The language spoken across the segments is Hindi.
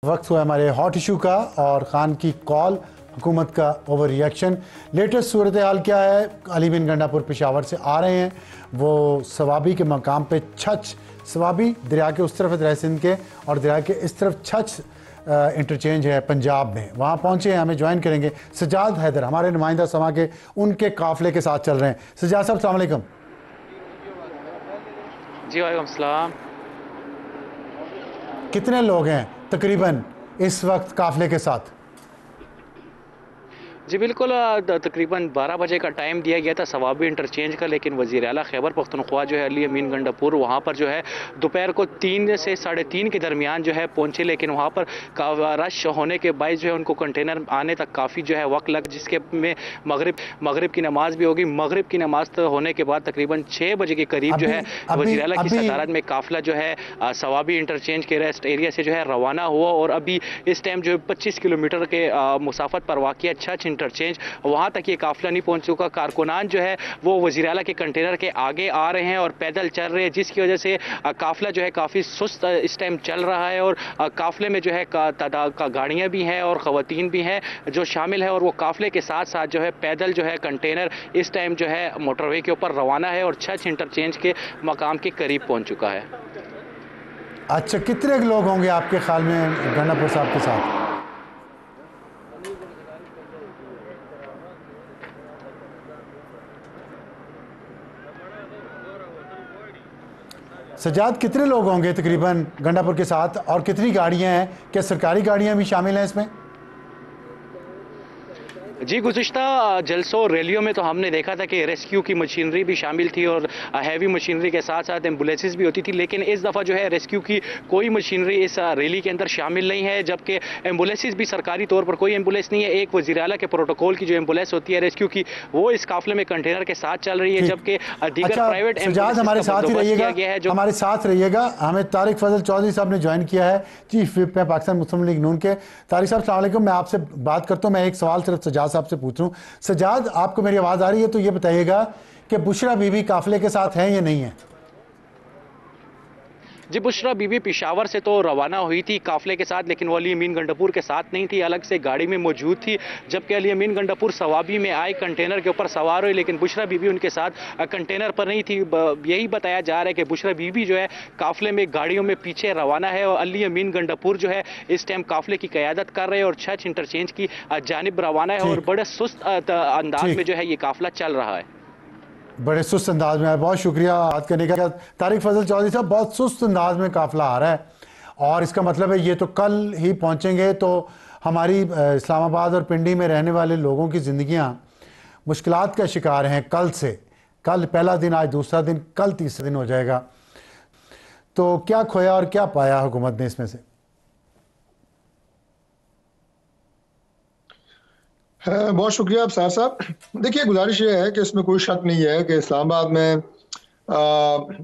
वक्त हुआ हमारे हॉट इशू का और खान की कॉल, हुकूमत का ओवर रिएक्शन। लेटेस्ट सूरत हाल क्या है? अली बिन गंडापुर पेशावर से आ रहे हैं, वो सवाबी के मकाम पे छछ, सवाबी दरिया के उस तरफ है, दरिया सिंध के, और दरिया के इस तरफ छछ इंटरचेंज है पंजाब में, वहाँ पहुँचे हैं। हमें ज्वाइन करेंगे सजाद हैदर, हमारे नुमाइंदा समा के, उनके काफ़िले के साथ चल रहे हैं। सजाद साहब अस्सलाम वालेकुम। जी वालेकुम सलाम। कितने लोग हैं तकरीबन इस वक्त काफ़िले के साथ? जी बिल्कुल, तकरीबन 12 बजे का टाइम दिया गया था सवाबी इंटरचेंज का, लेकिन वज़ीर आला खैबर पख्तूनख्वा जो है अली अमीन गंडापुर वहाँ पर जो है दोपहर को 3 से 3:30 के दरमियान जो है पहुँचे, लेकिन वहाँ पर रश होने के बायस जो है उनको कंटेनर आने तक काफ़ी जो है वक्त लग, जिसके में मगरिब की नमाज भी होगी। मगरिब की नमाज तो होने के बाद तकरीबन 6 बजे के करीब जो है वज़ीर आला की सदारत में काफ़िला जो है सवाबी इंटरचेंज के रेस्ट एरिया से जो है रवाना हुआ, और अभी इस टाइम जो है 25 किलोमीटर के मुसाफत पर वाक़ छछ इंटरचेंज, वहाँ तक ये काफिला नहीं पहुँच चुका। कारकुनान जो है वो वज़ीर आला के कंटेनर के आगे आ रहे हैं और पैदल चल रहे हैं, जिसकी वजह से काफिला जो है काफ़ी सुस्त इस टाइम चल रहा है, और काफिले में जो है तादाद का गाड़ियाँ भी हैं और ख़वातीन भी हैं जो शामिल है, और वो काफिले के साथ साथ जो है पैदल जो है कंटेनर इस टाइम जो है मोटरवे के ऊपर रवाना है और छछ इंटरचेंज के मकाम के करीब पहुँच चुका है। अच्छा, कितने लोग होंगे आपके ख्याल में गंडापुर साहब के साथ? सजाद, कितने लोग होंगे तकरीबन गंडापुर के साथ, और कितनी गाड़ियां हैं? क्या सरकारी गाड़ियां भी शामिल हैं इसमें? जी, गुज़िश्ता जलसों रैलियों में तो हमने देखा था कि रेस्क्यू की मशीनरी भी शामिल थी और हैवी मशीनरी के साथ साथ एम्बुलेंसेस भी होती थी, लेकिन इस दफ़ा जो है रेस्क्यू की कोई मशीनरी इस रैली के अंदर शामिल नहीं है, जबकि एम्बुलेंसेस भी सरकारी तौर पर कोई एम्बुलेंस नहीं है। एक वज़ीर आला के प्रोटोकॉल की जो एम्बुलेंस होती है रेस्क्यू की, वो इस काफिले में कंटेनर के साथ चल रही है, जबकि दीगर प्राइवेट एम्बुलेंस हमारे साथ ही रहिएगा, हमारे साथ रहिएगा। हमें तारिक फजल चौधरी साहब ने ज्वाइन किया है, चीफ विप है पाकिस्तान मुस्लिम लीग नून के। तारिक साहब अस्सलाम वालेकुम, मैं आपसे बात करता हूँ। मैं एक सवाल सिर्फ सजाद साहब से पूछूं। सजाद, आपको मेरी आवाज आ रही है? तो ये बताइएगा कि बुशरा बीबी काफिले के साथ हैं या नहीं है? जी, बुशरा बीबी पेशावर से तो रवाना हुई थी काफिले के साथ, लेकिन वो अली अमीन गंडापुर के साथ नहीं थी, अलग से गाड़ी में मौजूद थी। जबकि अली अमीन गंडापुर सवाबी में आए, कंटेनर के ऊपर सवार हुई, लेकिन बुशरा बीबी उनके साथ कंटेनर पर नहीं थी। यही बताया जा रहा है कि बुशरा बीबी जो है काफिले में गाड़ियों में पीछे रवाना है, और अली अमीन गंडापुर जो है इस टाइम काफिले की क़यादत कर रहे हैं और छछ इंटरचेंज की जानिब रवाना है, और बड़े सुस्त अंदाज में जो है ये काफिला चल रहा है। बड़े सुस्त अंदाज में है। बहुत शुक्रिया बात करने का तारिक फजल चौधरी साहब। बहुत सुस्त अंदाज में काफिला आ रहा है, और इसका मतलब है ये तो कल ही पहुंचेंगे, तो हमारी इस्लामाबाद और पिंडी में रहने वाले लोगों की ज़िंदगियां मुश्किलात का शिकार हैं। कल से, कल पहला दिन, आज दूसरा दिन, कल तीसरा दिन हो जाएगा। तो क्या खोया और क्या पाया हुकूमत ने इसमें से? बहुत शुक्रिया अफसार साहब। देखिए, गुजारिश ये है कि इसमें कोई शक नहीं है कि इस्लामाबाद में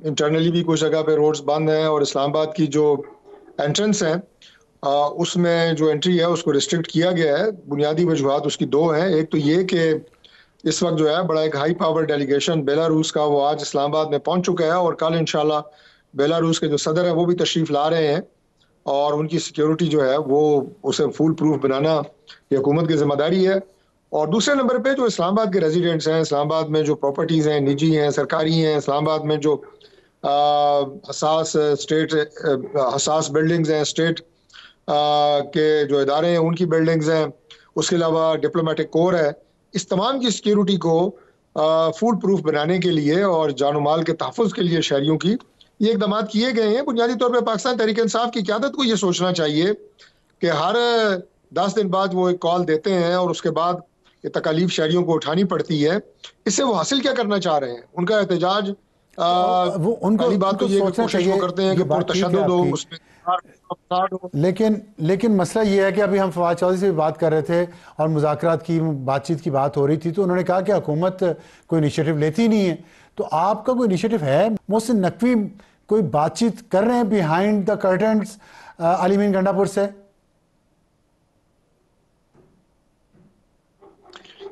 इंटरनली भी कुछ जगह पे रोड्स बंद हैं, और इस्लामाबाद की जो एंट्रेंस है उसमें जो एंट्री है उसको रिस्ट्रिक्ट किया गया है। बुनियादी वजूहात उसकी दो हैं। एक तो ये कि इस वक्त जो है बड़ा एक हाई पावर डेलीगेशन बेलारूस का वो आज इस्लामाबाद में पहुंच चुका है, और कल इंशाल्लाह बेलारूस के जो सदर है वो भी तशरीफ ला रहे हैं, और उनकी सिक्योरिटी जो है वो उसे फुल प्रूफ बनाना ये हुकूमत की जिम्मेदारी है। और दूसरे नंबर पे जो इस्लामाबाद के रेजिडेंट्स हैं, इस्लामाबाद में जो प्रॉपर्टीज़ हैं, निजी हैं, सरकारी हैं, इस्लामाबाद में जो हसास बिल्डिंग्स हैं, स्टेट के जो इदारे हैं उनकी बिल्डिंग्स हैं, उसके अलावा डिप्लोमेटिक कोर है, इस तमाम की सिक्योरिटी को फुल प्रूफ बनाने के लिए और जान माल के तहफ़्फ़ुज़ के लिए शहरियों की ये इक़दाम किए गए हैं। बुनियादी तौर पर पाकिस्तान तहरीक इंसाफ की क़यादत को ये सोचना चाहिए कि हर 10 दिन बाद वो एक कॉल देते हैं और उसके बाद ये तकालीफ शहरियों को उठानी पड़ती है। इससे वो हासिल क्या करना चाह रहे हैं? उनका एहतजाज पहली बात तो ये कोशिश वो करते हैं कि पुरतशद्दुद हो, उसमें लेकिन मसला ये है कि अभी हम फवाद चौधरी से भी बात कर रहे थे और मुज़ाकरात की बातचीत की बात हो रही थी, तो उन्होंने कहा कि हुकूमत कोई इनिशिएटिव लेती नहीं है। तो आपका कोई इनिशिएटिव है? मोहसिन नकवी कोई बातचीत कर रहे हैं बिहाइंड द कर्टन्स अली अमीन गंडापुर से?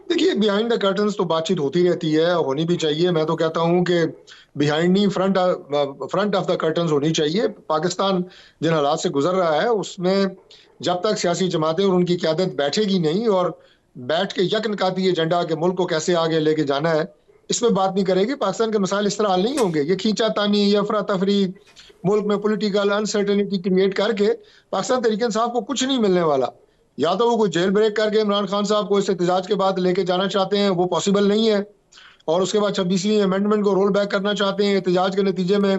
देखिए, बिहाइंड द कर्टन्स तो बातचीत होती रहती है, होनी भी चाहिए। मैं तो कहता हूं कि बिहाइंड नहीं, फ्रंट ऑफ द कर्टन्स होनी चाहिए। पाकिस्तान जिन हालात से गुजर रहा है उसमें जब तक सियासी जमातें और उनकी क़यादत बैठेगी नहीं और बैठ के यकनकाती एजेंडा के मुल्क को कैसे आगे लेके जाना है, इसमें बात नहीं करेगी, पाकिस्तान के मसाइल इस तरह हल नहीं होंगे। ये खींचातानी, ये अफरा तफरी, मुल्क में पॉलिटिकल अनसर्टेनिटी क्रिएट करके पाकिस्तान तहरीक इंसाफ को कुछ नहीं मिलने वाला। या तो वो कोई जेल ब्रेक करके इमरान खान साहब को इस एहतजाज के बाद लेके जाना चाहते हैं, वो पॉसिबल नहीं है, और उसके बाद 26वीं अमेंडमेंट को रोल बैक करना चाहते हैं एहतजाज के नतीजे में,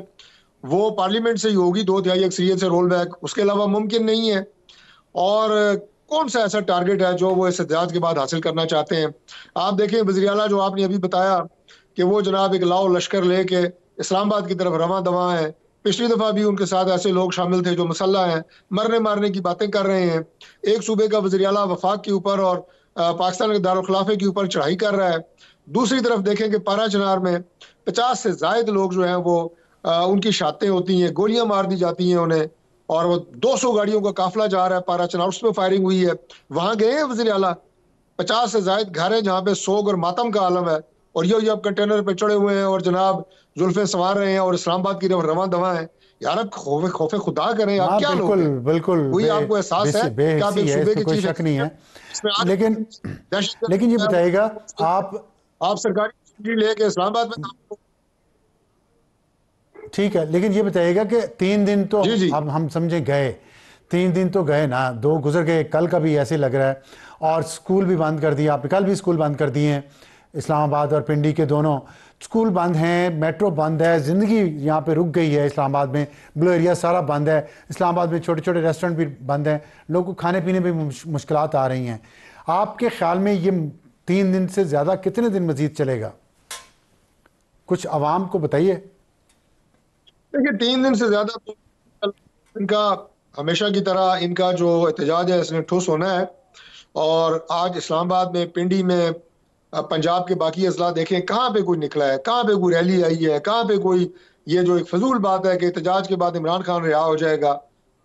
वो पार्लियामेंट से ही होगी 2/3 अक्सरियत से रोल बैक, उसके अलावा मुमकिन नहीं है। और कौन सा ऐसा टारगेट है जो वो इस एहतजाज के बाद हासिल करना चाहते हैं? आप देखें वज़ीर आला जो आपने अभी बताया कि वो जनाब एक लाओ लश्कर लेके इस्लामाबाद की तरफ रवां दवा है। पिछली दफा भी उनके साथ ऐसे लोग शामिल थे जो मुसल्ला हैं, मरने मारने की बातें कर रहे हैं। एक सूबे का वज़ीर आला वफाक के ऊपर और पाकिस्तान के दारुल खिलाफे के ऊपर चढ़ाई कर रहा है। दूसरी तरफ देखें कि पारा चनार में 50 से जायद लोग जो हैं वो उनकी शातें होती हैं, गोलियां मार दी जाती हैं उन्हें, और वो 200 गाड़ियों का काफिला जा रहा है पारा चनार, उसमें फायरिंग हुई है। वहां गए हैं वज़ीर आला? 50 से जायद घर है जहाँ पे सोग और मातम का आलम है, और ये अब कंटेनर पे चढ़े हुए हैं और जनाब जुल्फे संवार रहे हैं और इस्लामाबाद की तरफ रवां दवा है। यार अब खौफे खुदा करें, आप क्या लोग बिल्कुल हैं? बिल्कुल कोई आपको एहसास है कि आप एक सूबे के कोई चीफ शक नहीं है। लेकिन लेकिन ये बताइएगा, आप सरकारी लेके इस्लामाबाद में, ठीक है, लेकिन ये बताइएगा कि 3 दिन तो जी जी अब हम समझे गए, 3 दिन तो गए ना, 2 गुजर गए, कल का भी ऐसे लग रहा है, और स्कूल भी बंद कर दिया आपने, कल भी स्कूल बंद कर दिए हैं, इस्लामाबाद और पिंडी के दोनों स्कूल बंद हैं, मेट्रो बंद है, ज़िंदगी यहाँ पे रुक गई है इस्लामाबाद में, ब्लू एरिया सारा बंद है, इस्लामाबाद में छोटे छोटे रेस्टोरेंट भी बंद हैं, लोगों को खाने पीने में मुश्किलात आ रही हैं। आपके ख्याल में ये 3 दिन से ज़्यादा कितने दिन मजीद चलेगा? कुछ आवाम को बताइए। देखिए 3 दिन से ज्यादा तो इनका हमेशा की तरह इनका जो एहतजाज है इसने ठुस होना है। और आज इस्लामाबाद में, पिंडी में, पंजाब के बाकी अजला देखें कहाँ पे कोई निकला है, कहाँ पे कोई रैली आई है, कहाँ पे कोई, ये जो एक फजूल बात है कि एहतजाज के बाद इमरान खान रिहा हो जाएगा,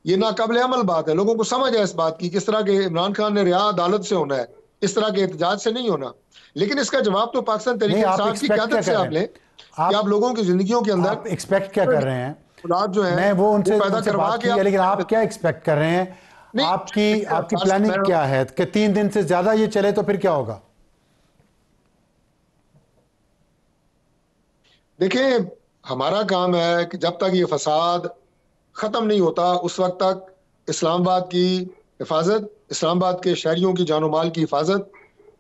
ये नाकाबिल अमल बात है। लोगों को समझ है इस बात की किस तरह के इमरान खान ने रिहा अदालत से होना है, इस तरह के एहतजाज से नहीं होना। लेकिन इसका जवाब तो पाकिस्तान तहरीक इंसाफ की क़यादत से आप लें कि आप लोगों की जिंदगियों के अंदर आप एक्सपेक्ट क्या कर रहे हैं? जो है मैं वो उनसे पैदा करवा बात की है, लेकिन आप क्या एक्सपेक्ट कर रहे हैं? आपकी प्लानिंग क्या है कि 3 दिन से ज्यादा ये चले तो फिर क्या होगा? देखिए हमारा काम है कि जब तक ये फसाद खत्म नहीं होता उस वक्त तक इस्लामाबाद की हिफाजत, इस्लामाबाद के शहरियों की जानो माल की हिफाजत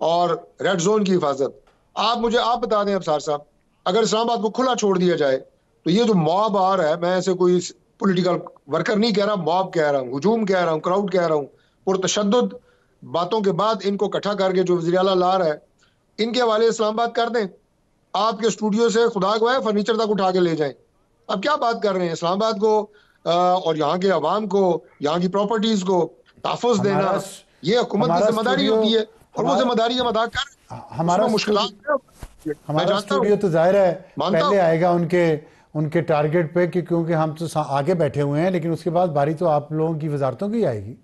और रेड जोन की हिफाजत। आप बता दें अफसार साहब, अगर इस्लामाबाद को खुला छोड़ दिया जाए तो ये जो मॉब आ रहा है, मैं ऐसे कोई पॉलिटिकल वर्कर नहीं कह रहा, मॉब कह रहा हूँ, हुजूम कह रहा हूँ, क्राउड कह रहा हूँ, पुरतशद्दुद बातों के बाद इनको इकट्ठा करके जो वज़ीर आला ला रहा है, इनके हवाले इस्लामाबाद कर दें। आपके स्टूडियो से खुदा को है फर्नीचर तक उठा के ले जाएं। अब क्या बात कर रहे हैं? इस्लामाबाद को और यहाँ के अवाम को, यहाँ की प्रॉपर्टीज को तहफ़्फ़ुज़ देना, ये हुकूमत की जिम्मेदारी होती है, और वो जिम्मेदारी हम अदा कर। हमारा स्टूडियो तो जाहिर है पहले आएगा उनके टारगेट पे, क्योंकि हम तो आगे बैठे हुए हैं, लेकिन उसके बाद बारी तो आप लोगों की वजारतों की आएगी।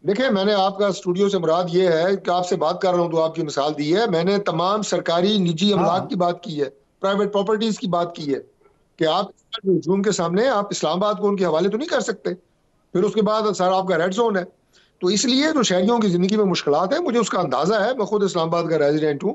देखिए मैंने आपका स्टूडियो से मुराद ये है कि आपसे बात कर रहा हूं तो आपकी मिसाल दी है, मैंने तमाम सरकारी निजी अमलाक की बात की है, प्राइवेट प्रॉपर्टीज की बात की है कि आप हुजूम के सामने आप इस्लामाबाद को उनके हवाले तो नहीं कर सकते। फिर उसके बाद सर आपका रेड जोन है, तो इसलिए जो शहरियों की जिंदगी में मुश्किलात है, मुझे उसका अंदाजा है। मैं खुद इस्लामाबाद का रेजिडेंट हूँ,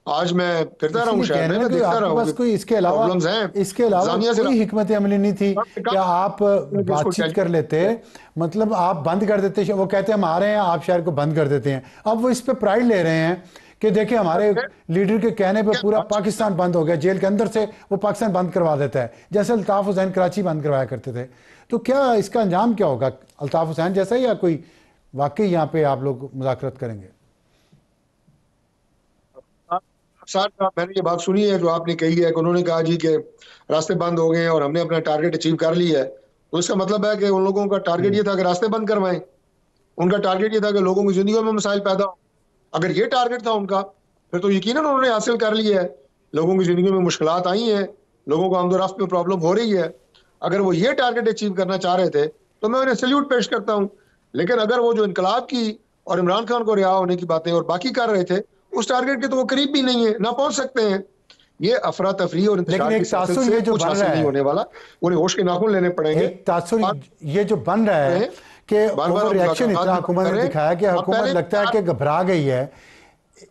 आज मैं फिरता रहा हूँ शहर में, मैं देखता रहा हूँ कोई इसके अलावा कोई हिकमत अमली नहीं थी क्या? आप बातचीत कर लेते, मतलब आप बंद कर देते, वो कहते हम आ रहे हैं, आप शहर को बंद कर देते हैं। अब वो इस पे प्राइड ले रहे हैं कि देखिए हमारे लीडर के कहने पे पूरा पाकिस्तान बंद हो गया, जेल के अंदर से वो पाकिस्तान बंद करवा देता है, जैसे अल्ताफ हुसैन कराची बंद करवाया करते थे। तो क्या इसका अंजाम क्या होगा? अल्ताफ हुसैन जैसा, या कोई वाकई यहाँ पे आप लोग मुज़ाकरत करेंगे? मैंने ये बात सुनी है जो आपने कही है कि उन्होंने कहा जी के रास्ते बंद हो गए और हमने अपना टारगेट अचीव कर लिया है। तो इसका मतलब है कि उन लोगों का टारगेट ये था कि रास्ते बंद करवाएं, उनका टारगेट ये था कि लोगों की जिंदगी में मसाइल पैदा हो। अगर ये टारगेट था उनका, फिर तो यकीनन उन्होंने हासिल कर लिया है। लोगों की जिंदगी में मुश्किलात आई हैं, लोगों को आमदोरफ्त में प्रॉब्लम हो रही है। अगर वो ये टारगेट अचीव करना चाह रहे थे तो मैं उन्हें सैल्यूट पेश करता हूँ। लेकिन अगर वो जो इनकलाब की और इमरान खान को रिहा होने की बातें और बाकी कर रहे थे, उस टारगेट के तो वो करीब भी नहीं है, ना पहुंच सकते हैं। ये अफरा तफरी और इंतशार की सियासत तासुर से ये जो कुछ बन हासिल रहा नहीं है, होने वाला। उन्हें होश के नाखून लेने पड़ेंगे। एक तासुर ये जो बन रहा है कि ओवर रिएक्शन इतना हुकूमत ने दिखाया कि हुकूमत लगता है कि घबरा गई है,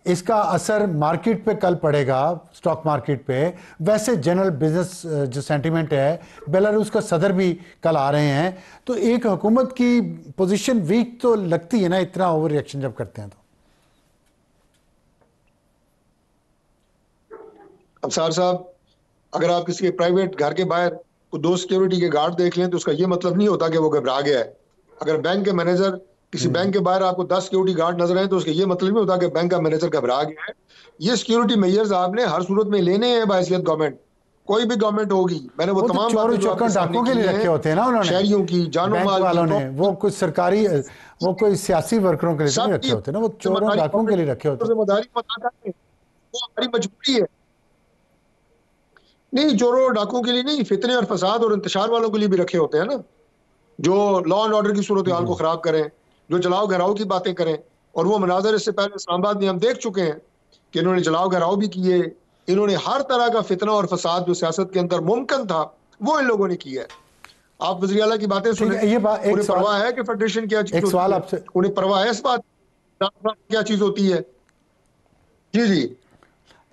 इसका असर मार्केट पे कल पड़ेगा, स्टॉक मार्केट पे। वैसे जनरल बिजनेस जो सेंटीमेंट है, बेलारूस का सदर भी कल आ रहे हैं, तो एक हुकूमत की पोजीशन वीक तो लगती है ना इतना ओवर रिएक्शन जब करते हैं तो। अफसार साहब, अगर आप किसी के प्राइवेट घर के बाहर को 2 सिक्योरिटी के गार्ड देख लें तो उसका ये मतलब नहीं होता कि वो घबरा गया है। अगर बैंक के मैनेजर किसी बैंक के बाहर आपको 10 सिक्योरिटी गार्ड नजर आए तो उसका ये मतलब नहीं होता कि बैंक का मैनेजर घबरा गया है। ये सिक्योरिटी मेजर्स आपने हर सूरत में लेने हैं बाइसियत गवर्नमेंट, कोई भी गवर्नमेंट होगी। मैंने वो तमाम चोर चौकन डाकों के लिए रखे होते हैं ना उन्होंने, शहरियों की जानों माल वालों की, ने, वो कुछ सरकारी, वो कोई सियासी वर्करों के लिए नहीं रखे होते ना, वो चोरों डाकों के लिए रखे होते हैं। जिम्मेदारी वो हमारी मजबूरी है। नहीं, चोरों और डाकुओं के लिए नहीं, फितने और फसाद और इंतशार वालों के लिए भी रखे होते हैं ना, जो लॉ एंड ऑर्डर की सूरत हाल को खराब करें, जो जलाओ घराव की बातें करें। और वो मनाजर इससे पहले इस्लामाबाद में हम देख चुके हैं कि इन्होंने जलाओ घराव भी किए, इन्होंने हर तरह का फितना और फसाद जो सियासत के अंदर मुमकिन था वो इन लोगों ने किया है। आप वज़ीर आला की बातें सुने, ये बात उन्हें परवाह है कि फेडरेशन क्या चीज, एक सवाल आपसे, उन्हें परवाह है इस बात क्या चीज होती है। जी जी,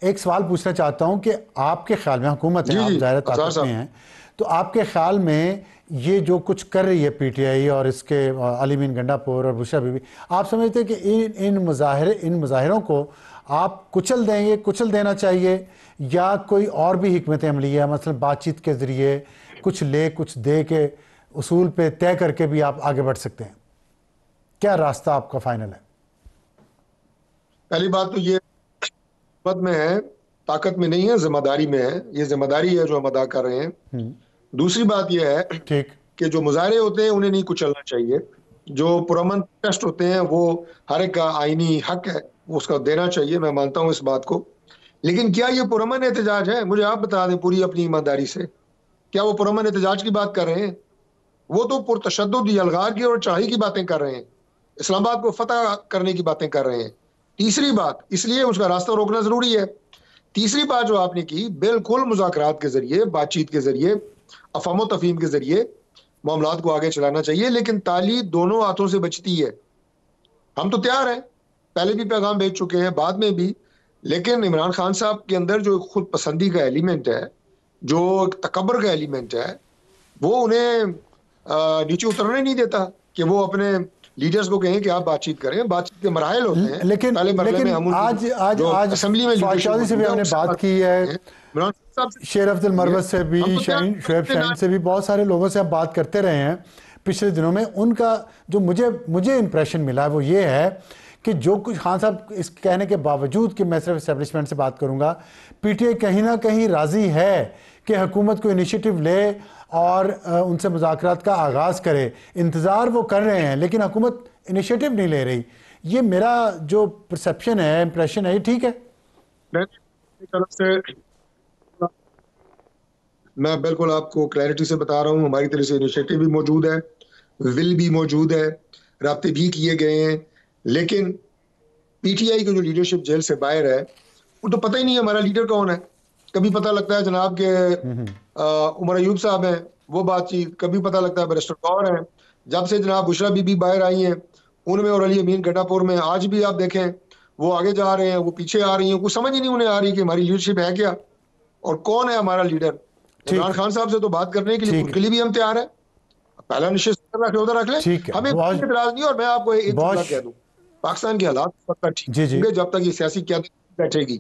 एक सवाल पूछना चाहता हूं कि आपके ख्याल में, हुकूमत है, आप ज़ाहिर ताकत में हैं, तो आपके ख्याल में ये जो कुछ कर रही है पीटीआई और इसके अली मीन गंडापुर और बुशरा बीबी, आप समझते हैं कि इन मुजाहिरों को आप कुचल देंगे, कुचल देना चाहिए, या कोई और भी हिकमत अमली है, मतलब बातचीत के ज़रिए कुछ ले कुछ दे के उसूल पे तय करके भी आप आगे बढ़ सकते हैं? क्या रास्ता आपका फाइनल है? पहली बात तो ये में है, ताकत में नहीं है, जिम्मेदारी में है। ये जिम्मेदारी है जो हम अदा कर रहे हैं। दूसरी बात यह है ठीक कि जो मुजाहरे होते हैं उन्हें नहीं कुचलना चाहिए। जो पुरअमन टेस्ट होते हैं वो हर एक का आईनी हक है, उसका देना चाहिए, मैं मानता हूं इस बात को। लेकिन क्या ये पुरअमन एहतजाज है? मुझे आप बता दें पूरी अपनी ईमानदारी से, क्या वो पुरअमन एहतजाज की बात कर रहे हैं? वो तो पुरतशद्दुद अलगार की और चढ़ाई की बातें कर रहे हैं, इस्लामाबाद को फतह करने की बातें कर रहे हैं। तीसरी बात, इसलिए उसका रास्ता रोकना जरूरी है। तीसरी बात जो आपने की, बिल्कुल मुज़ाकरात के जरिए, बातचीत के जरिए, अफ़हम तफ़हीम के जरिए मामलात को आगे चलाना चाहिए, लेकिन ताली दोनों हाथों से बचती है। हम तो तैयार हैं, पहले भी पैगाम भेज चुके हैं, बाद में भी। लेकिन इमरान खान साहब के अंदर जो खुद पसंदी का एलिमेंट है, जो तकब्बर का एलिमेंट है, वो उन्हें नीचे उतरने नहीं देता कि वो अपने लीडर्स को कहें कि आप बातचीत करें। बातचीत के मराहल होते हैं। लेकिन आज असेंबली में चौधरी से भी हमने बात की है, शेर अब्दुल मरवत से भी, शुएब शाहीन से भी, बहुत सारे लोगों से आप बात करते रहे हैं पिछले दिनों में। उनका जो मुझे इंप्रेशन मिला है वो ये है कि जो कुछ खान साहब इस कहने के बावजूद कि मैं सिर्फ एस्टेब्लिशमेंट से बात करूंगा, पीटीआई कहीं ना कहीं राजी है कि हुकूमत को इनिशिएटिव ले और उनसे मुज़ाकरात का आगाज़ करे। इंतज़ार वो कर रहे हैं लेकिन हुकूमत इनिशिएटिव नहीं ले रही। ये मेरा जो परसेप्शन है, इंप्रेशन है, ये ठीक है? तरफ से मैं बिल्कुल आपको क्लैरिटी से बता रहा हूँ, हमारी तरफ से इनिशिएटिव भी मौजूद है, विल भी मौजूद है, राब्ते भी किए गए हैं। लेकिन पीटीआई की जो लीडरशिप जेल से बाहर है, वो तो पता ही नहीं है हमारा लीडर कौन है। कभी पता लगता है जनाब के उमर अयूब साहब हैं, वो बातचीत, कभी पता लगता है बैरिस्टर कौर हैं। जब से जनाब बुशरा बीबी बाहर आई हैं, उनमें और अली अमीन गंडापुर में, आज भी आप देखें वो आगे जा रहे हैं, वो पीछे आ रही हैं। कुछ समझ ही नहीं उन्हें आ रही कि हमारी लीडरशिप है क्या और कौन है हमारा लीडर। इमरान खान साहब से तो बात करने के लिए, उनके लिए भी हम तैयार है। पहला निश्चित रख उधर रख ले, हमें इतराज नहीं। और मैं आपको एक बात कह दूं, पाकिस्तान के हालात ठीक, जब तक ये सियासी क़यादत बैठेगी